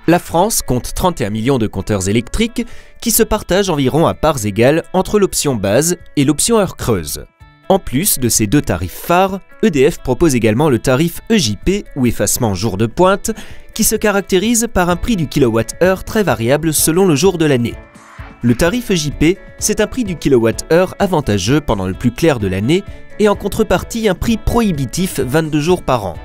La France compte 31 millions de compteurs électriques qui se partagent environ à parts égales entre l'option base et l'option heure creuse. En plus de ces deux tarifs phares, EDF propose également le tarif EJP ou effacement jour de pointe qui se caractérise par un prix du kilowattheure très variable selon le jour de l'année. Le tarif EJP, c'est un prix du kilowattheure avantageux pendant le plus clair de l'année et en contrepartie un prix prohibitif 22 jours par an.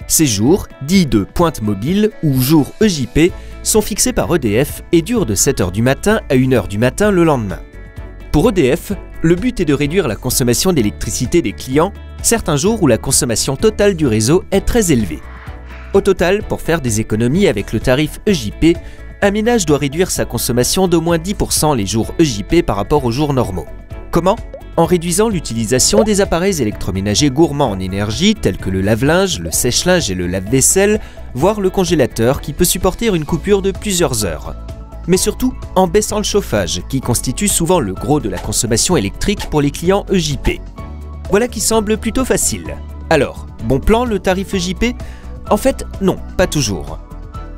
Ces jours, dits de pointe mobile ou jours EJP, sont fixés par EDF et durent de 7 h du matin à 1 h du matin le lendemain. Pour EDF, le but est de réduire la consommation d'électricité des clients, certains jours où la consommation totale du réseau est très élevée. Au total, pour faire des économies avec le tarif EJP, un ménage doit réduire sa consommation d'au moins 10% les jours EJP par rapport aux jours normaux. Comment ? En réduisant l'utilisation des appareils électroménagers gourmands en énergie tels que le lave-linge, le sèche-linge et le lave-vaisselle, voire le congélateur qui peut supporter une coupure de plusieurs heures. Mais surtout en baissant le chauffage qui constitue souvent le gros de la consommation électrique pour les clients EJP. Voilà qui semble plutôt facile. Alors, bon plan le tarif EJP ? En fait, non, pas toujours.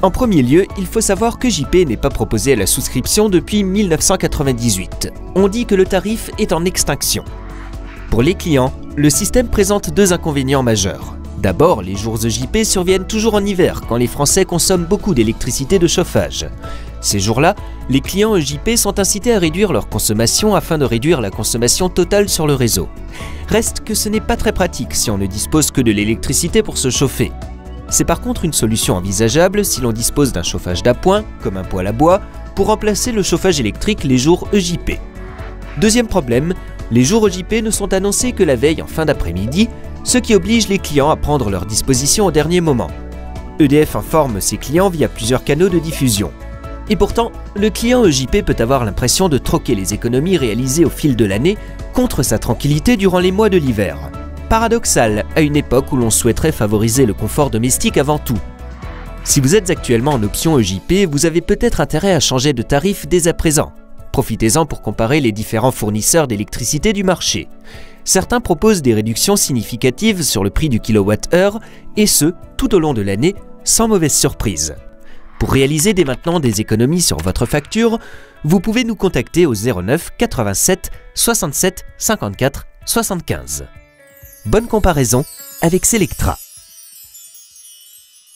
En premier lieu, il faut savoir que EJP n'est pas proposé à la souscription depuis 1998. On dit que le tarif est en extinction. Pour les clients, le système présente deux inconvénients majeurs. D'abord, les jours EJP surviennent toujours en hiver, quand les Français consomment beaucoup d'électricité de chauffage. Ces jours-là, les clients EJP sont incités à réduire leur consommation afin de réduire la consommation totale sur le réseau. Reste que ce n'est pas très pratique si on ne dispose que de l'électricité pour se chauffer. C'est par contre une solution envisageable si l'on dispose d'un chauffage d'appoint, comme un poêle à bois, pour remplacer le chauffage électrique les jours EJP. Deuxième problème, les jours EJP ne sont annoncés que la veille en fin d'après-midi, ce qui oblige les clients à prendre leur disposition au dernier moment. EDF informe ses clients via plusieurs canaux de diffusion. Et pourtant, le client EJP peut avoir l'impression de troquer les économies réalisées au fil de l'année contre sa tranquillité durant les mois de l'hiver. Paradoxal à une époque où l'on souhaiterait favoriser le confort domestique avant tout. Si vous êtes actuellement en option EJP, vous avez peut-être intérêt à changer de tarif dès à présent. Profitez-en pour comparer les différents fournisseurs d'électricité du marché. Certains proposent des réductions significatives sur le prix du kilowattheure, et ce, tout au long de l'année, sans mauvaise surprise. Pour réaliser dès maintenant des économies sur votre facture, vous pouvez nous contacter au 09 87 67 54 75. Bonne comparaison avec Selectra.